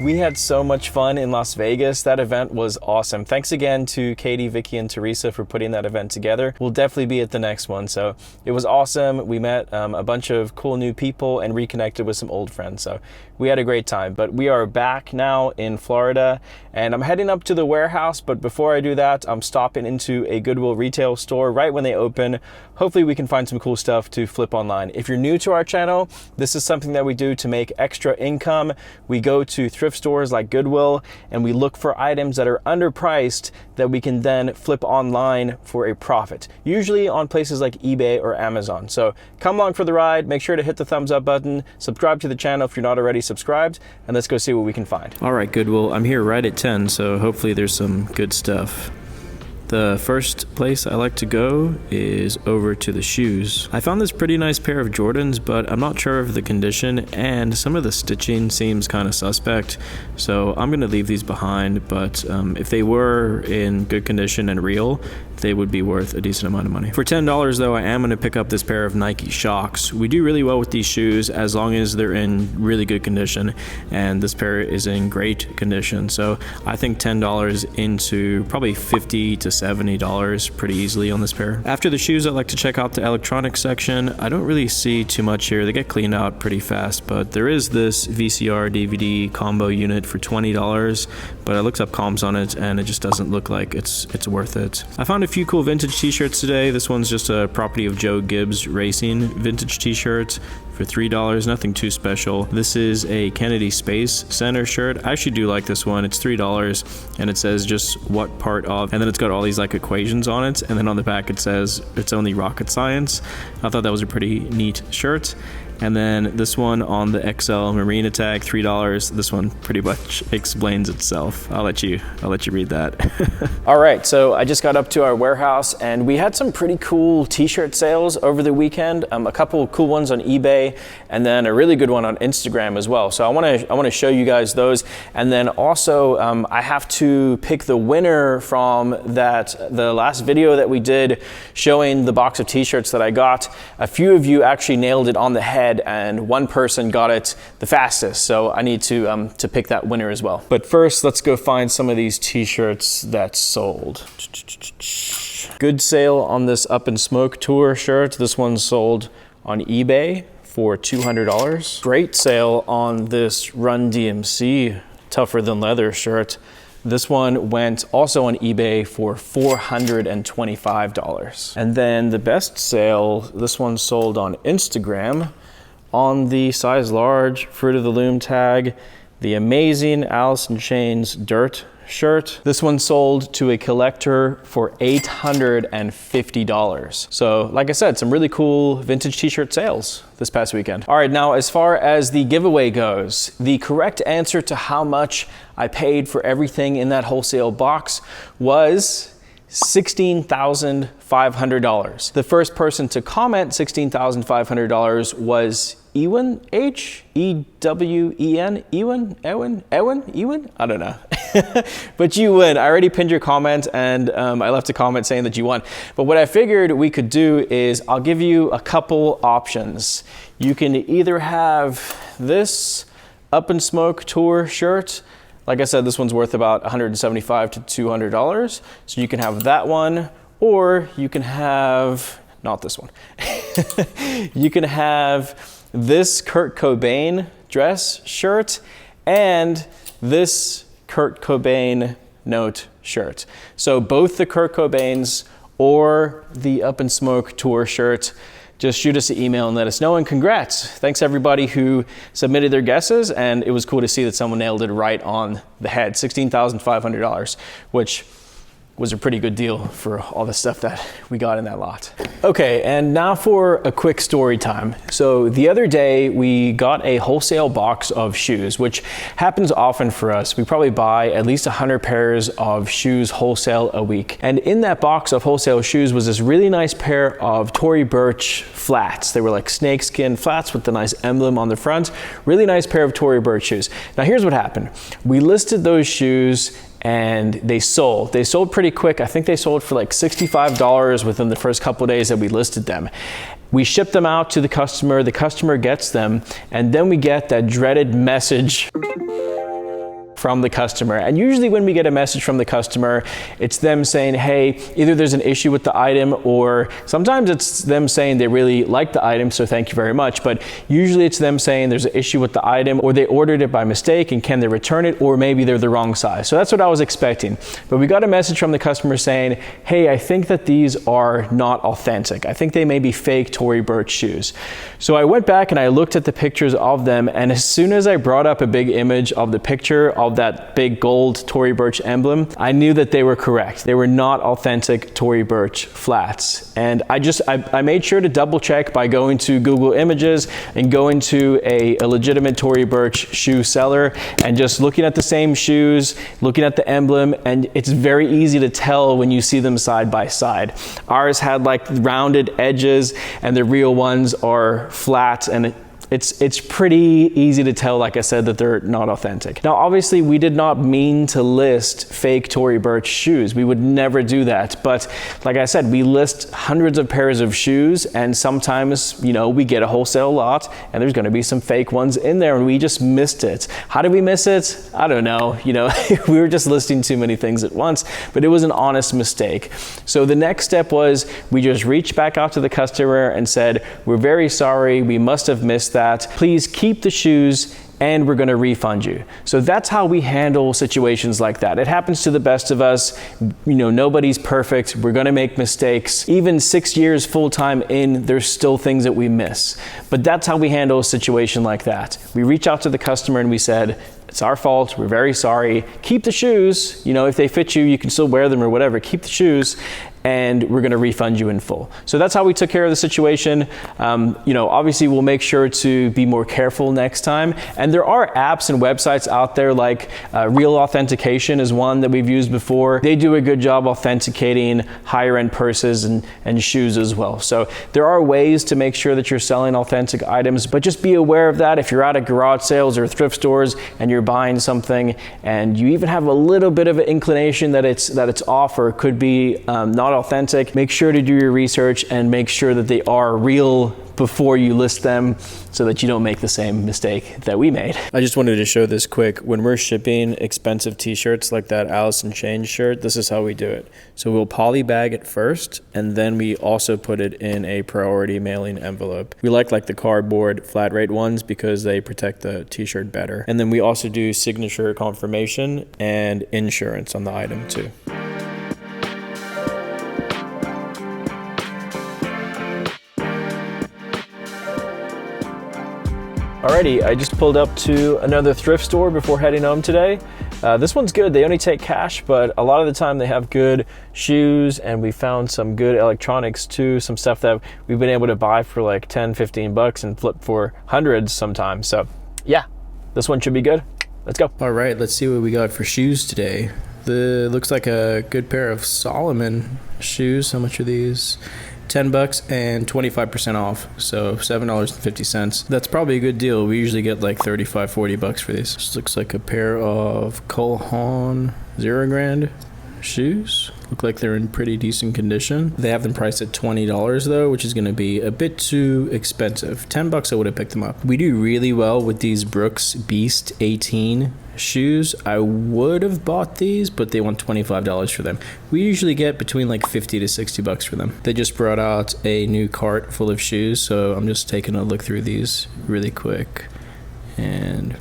We had so much fun in Las Vegas. That event was awesome. Thanks again to Katie, Vicky, and Teresa for putting that event together. We'll definitely be at the next one. So it was awesome. We met a bunch of cool new people and reconnected with some old friends. So we had a great time. But we are back now in Florida, and I'm heading up to the warehouse. But before I do that, I'm stopping into a Goodwill retail store right when they open. Hopefully we can find some cool stuff to flip online. If you're new to our channel, this is something that we do to make extra income. We go to thrift stores like Goodwill and we look for items that are underpriced that we can then flip online for a profit, usually on places like eBay or Amazon. So come along for the ride. Make sure to hit the thumbs up button, subscribe to the channel if you're not already subscribed, and let's go see what we can find. All right, Goodwill, I'm here right at 10, so hopefully there's some good stuff. The first place I like to go is over to the shoes. I found this pretty nice pair of Jordans, but I'm not sure of the condition and some of the stitching seems kind of suspect, so I'm gonna leave these behind, but if they were in good condition and real, they would be worth a decent amount of money. For $10 though, I am gonna pick up this pair of Nike Shox. We do really well with these shoes as long as they're in really good condition, and this pair is in great condition. So I think $10 into probably $50 to $70 pretty easily on this pair. After the shoes, I like to check out the electronics section. I don't really see too much here. They get cleaned out pretty fast, but there is this VCR DVD combo unit for $20, but I looked up comms on it and it just doesn't look like it's worth it. I found a few cool vintage t-shirts today. This one's just a property of Joe Gibbs Racing vintage t-shirt for $3, nothing too special. This is a Kennedy Space Center shirt. I actually do like this one. It's $3 and it says just what part of, and then it's got all these like equations on it, and then on the back it says it's only rocket science. I thought that was a pretty neat shirt. And then this one on the XL Marine Attack, $3. This one pretty much explains itself. I'll let you read that. All right, so I just got up to our warehouse and we had some pretty cool t-shirt sales over the weekend. A couple cool ones on eBay and then a really good one on Instagram as well. So I want to show you guys those. And then also I have to pick the winner from the last video that we did showing the box of t-shirts that I got. A few of you actually nailed it on the head, and one person got it the fastest, so I need to pick that winner as well. But first, let's go find some of these t-shirts that sold. Good sale on this Up in Smoke tour shirt. This one sold on eBay for $200. Great sale on this Run DMC Tougher Than Leather shirt. This one went also on eBay for $425. And then the best sale, this one sold on Instagram on the size large Fruit of the Loom tag, the amazing Alice in Chains Dirt shirt. This one sold to a collector for $850. So like I said, some really cool vintage t-shirt sales this past weekend. All right, now as far as the giveaway goes, the correct answer to how much I paid for everything in that wholesale box was $16,500. The first person to comment $16,500 was Ewan H, E-W-E-N, Ewan, I don't know. But you win. I already pinned your comment and I left a comment saying that you won. But what I figured we could do is I'll give you a couple options. You can either have this Up in Smoke tour shirt. Like I said, this one's worth about $175 to $200. So you can have that one, or you can have, not this one. You can have this Kurt Cobain dress shirt and this Kurt Cobain note shirt. So both the Kurt Cobains or the Up in Smoke tour shirt, just shoot us an email and let us know, and congrats. Thanks everybody who submitted their guesses, and it was cool to see that someone nailed it right on the head. $16,500, which was a pretty good deal for all the stuff that we got in that lot. Okay, and now for a quick story time. So the other day we got a wholesale box of shoes, which happens often for us. We probably buy at least 100 pairs of shoes wholesale a week. And in that box of wholesale shoes was this really nice pair of Tory Burch flats. They were like snakeskin flats with the nice emblem on the front. Really nice pair of Tory Burch shoes. Now here's what happened. We listed those shoes and they sold. They sold pretty quick. I think they sold for like $65 within the first couple of days that we listed them. We ship them out to the customer gets them, and then we get that dreaded message from the customer. And usually when we get a message from the customer, it's them saying, hey, either there's an issue with the item, or sometimes it's them saying they really like the item, so thank you very much. But usually it's them saying there's an issue with the item, or they ordered it by mistake and can they return it, or maybe they're the wrong size. So that's what I was expecting. But we got a message from the customer saying, hey, I think that these are not authentic. I think they may be fake Tory Burch shoes. So I went back and I looked at the pictures of them, and as soon as I brought up a big image of the picture of that big gold Tory Burch emblem, I knew that they were correct. They were not authentic Tory Burch flats. And I made sure to double check by going to Google Images and going to a legitimate Tory Burch shoe seller and just looking at the same shoes, looking at the emblem, and it's very easy to tell when you see them side by side. Ours had like rounded edges and the real ones are flat, and it's pretty easy to tell, like I said, that they're not authentic. Now, obviously, we did not mean to list fake Tory Burch shoes. We would never do that. But like I said, we list hundreds of pairs of shoes, and sometimes, you know, we get a wholesale lot and there's gonna be some fake ones in there, and we just missed it. How did we miss it? I don't know. You know, we were just listing too many things at once, but it was an honest mistake. So the next step was we just reached back out to the customer and said, we're very sorry, we must have missed that. Please keep the shoes and we're going to refund you. So that's how we handle situations like that. It happens to the best of us. You know, nobody's perfect. We're going to make mistakes. Even 6 years full-time in, there's still things that we miss. But that's how we handle a situation like that. We reach out to the customer and we said, it's our fault. We're very sorry. Keep the shoes. You know, if they fit you, you can still wear them or whatever. Keep the shoes, and we're going to refund you in full. So that's how we took care of the situation. You know, obviously we'll make sure to be more careful next time. And there are apps and websites out there, like Real Authentication is one that we've used before. They do a good job authenticating higher end purses and shoes as well. So there are ways to make sure that you're selling authentic items, but just be aware of that. If you're at a garage sales or thrift stores and you're buying something and you even have a little bit of an inclination that it's off or could be not authentic, make sure to do your research and make sure that they are real before you list them, so that you don't make the same mistake that we made. I just wanted to show this quick. When we're shipping expensive t-shirts like that Alice in Chains shirt, this is how we do it. So we'll poly bag it first, and then we also put it in a priority mailing envelope. We like the cardboard flat rate ones because they protect the t-shirt better. And then we also do signature confirmation and insurance on the item too. Alrighty, I just pulled up to another thrift store before heading home today. This one's good. They only take cash, but a lot of the time they have good shoes, and we found some good electronics too, some stuff that we've been able to buy for like 10, 15 bucks and flip for hundreds sometimes. So yeah, this one should be good. Let's go. All right, let's see what we got for shoes today. Looks like a good pair of Solomon shoes. How much are these? 10 bucks and 25% off, so $7.50. That's probably a good deal. We usually get like 35, 40 bucks for these. This looks like a pair of Cole Haan 0 grand shoes. Look like they're in pretty decent condition. They have them priced at $20 though, which is going to be a bit too expensive. 10 bucks I would have picked them up. We do really well with these Brooks Beast 18 shoes. I would have bought these, but they want $25 for them. We usually get between like 50 to 60 bucks for them. They just brought out a new cart full of shoes, so I'm just taking a look through these really quick. And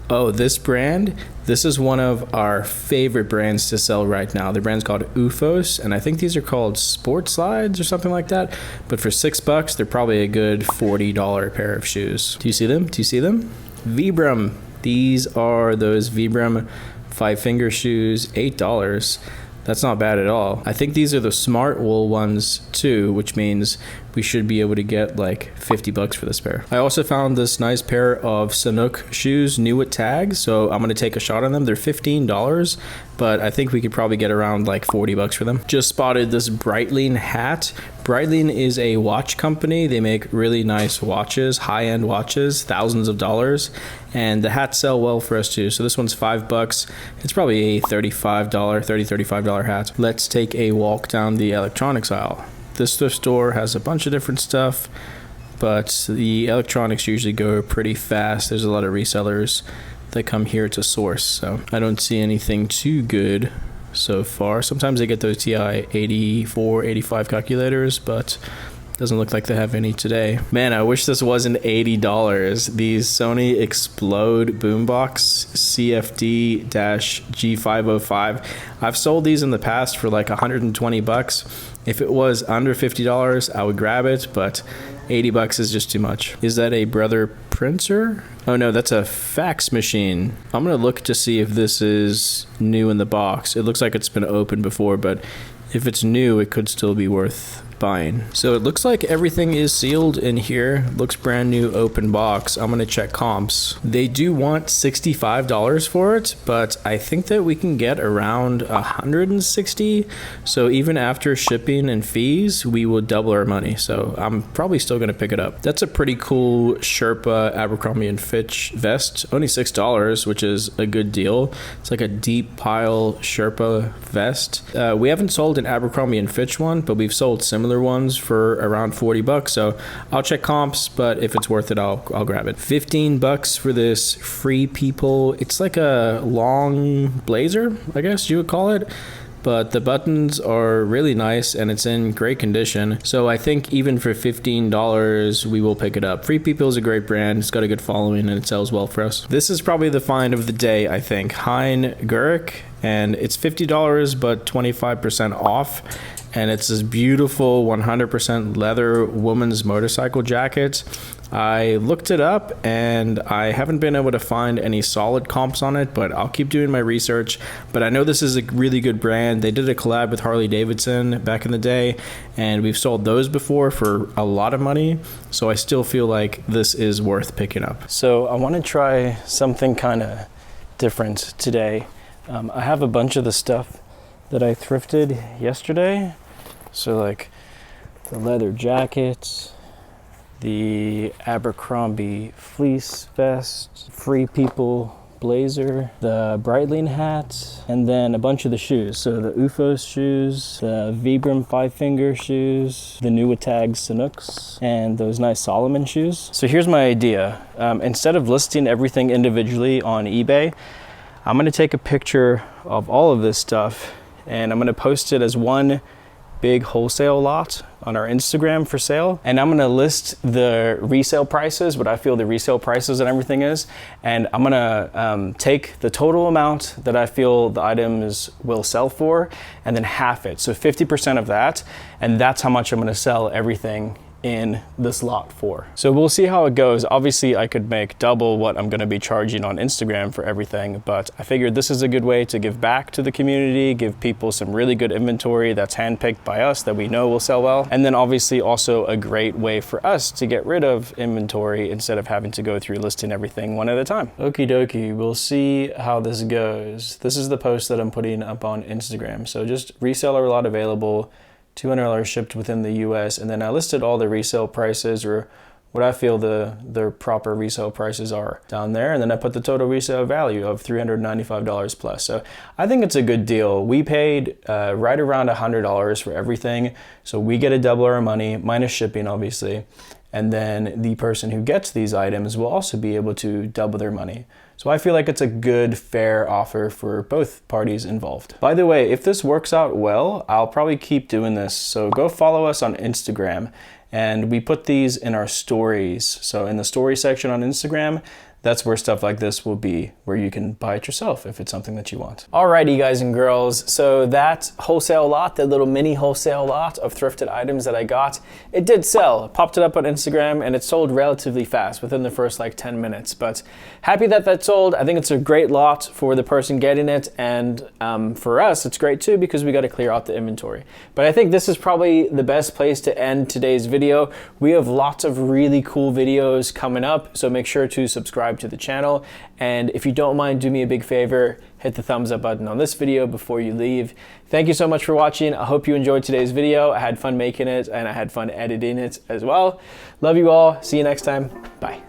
oh, this brand, this is one of our favorite brands to sell right now. The brand's called UFOS, and I think these are called Sport Slides or something like that. But for 6 bucks, they're probably a good $40 pair of shoes. Do you see them? Do you see them? Vibram. These are those Vibram 5-finger shoes, $8. That's not bad at all. I think these are the smart wool ones too, which means we should be able to get like 50 bucks for this pair. I also found this nice pair of Sanuk shoes, new with tags, so I'm gonna take a shot on them. They're $15, but I think we could probably get around like 40 bucks for them. Just spotted this Breitling hat. Breitling is a watch company. They make really nice watches, high-end watches, thousands of dollars, and the hats sell well for us too. So this one's 5 bucks. It's probably a $35 hat. Let's take a walk down the electronics aisle. This thrift store has a bunch of different stuff, but the electronics usually go pretty fast. There's a lot of resellers they come here to source. So I don't see anything too good so far. Sometimes they get those TI 84, 85 calculators, but doesn't look like they have any today. Man, I wish this wasn't $80. These Sony Explode Boombox CFD-G505. I've sold these in the past for like 120 bucks. If it was under $50, I would grab it, but 80 bucks is just too much. Is that a Brother printer? Oh no, that's a fax machine. I'm gonna look to see if this is new in the box. It looks like it's been opened before, but if it's new, it could still be worth buying. So it looks like everything is sealed in here. Looks brand new, open box. I'm gonna check comps. They do want $65 for it, but I think that we can get around 160. So even after shipping and fees, we will double our money. So I'm probably still gonna pick it up. That's a pretty cool Sherpa Abercrombie & Fitch vest. Only $6, which is a good deal. It's like a deep pile Sherpa vest. We haven't sold an Abercrombie & Fitch one, but we've sold similar ones for around 40 bucks. So I'll check comps, but if it's worth it, I'll grab it. 15 bucks for this Free People. It's like a long blazer, I guess you would call it. But the buttons are really nice and it's in great condition. So I think even for $15, we will pick it up. Free People is a great brand. It's got a good following and it sells well for us. This is probably the find of the day, I think. Hein Gurk, and it's $50, but 25% off. And it's this beautiful 100% leather woman's motorcycle jacket. I looked it up and I haven't been able to find any solid comps on it, but I'll keep doing my research. But I know this is a really good brand. They did a collab with Harley Davidson back in the day, and we've sold those before for a lot of money. So I still feel like this is worth picking up. So I want to try something kind of different today. I have a bunch of the stuff that I thrifted yesterday. So like the leather jackets, the Abercrombie fleece vest, Free People blazer, the Breitling hat, and then a bunch of the shoes. So the Ufos shoes, the Vibram 5-finger shoes, the new Tag Sanooks, and those nice Solomon shoes. So here's my idea. Instead of listing everything individually on eBay, I'm gonna take a picture of all of this stuff and I'm gonna post it as one big wholesale lot on our Instagram for sale. And I'm gonna list the resale prices, what I feel the resale prices and everything is. And I'm gonna take the total amount that I feel the items will sell for and then half it. So 50% of that. And that's how much I'm gonna sell everything in this lot for. So we'll see how it goes. Obviously I could make double what I'm gonna be charging on Instagram for everything, but I figured this is a good way to give back to the community, give people some really good inventory that's handpicked by us that we know will sell well. And then obviously also a great way for us to get rid of inventory instead of having to go through listing everything one at a time. Okie dokie, we'll see how this goes. This is the post that I'm putting up on Instagram. So just reseller lot available, $200 shipped within the US, and then I listed all the resale prices, or what I feel the proper resale prices are down there, and then I put the total resale value of $395 plus. So I think it's a good deal. We paid right around $100 for everything, so we get to double our money, minus shipping obviously, and then the person who gets these items will also be able to double their money. So I feel like it's a good, fair offer for both parties involved. By the way, if this works out well, I'll probably keep doing this. So go follow us on Instagram, and we put these in our stories. So in the story section on Instagram, that's where stuff like this will be, where you can buy it yourself if it's something that you want. Alrighty guys and girls, so that wholesale lot, that little mini wholesale lot of thrifted items that I got, it did sell. I popped it up on Instagram and it sold relatively fast within the first like 10 minutes, but happy that that sold. I think it's a great lot for the person getting it, and for us, it's great too because we got to clear out the inventory. But I think this is probably the best place to end today's video. We have lots of really cool videos coming up, so make sure to subscribe to the channel, and if you don't mind, do me a big favor, hit the thumbs up button on this video before you leave. Thank you so much for watching. I hope you enjoyed today's video. I had fun making it and I had fun editing it as well. Love you all. See you next time. Bye.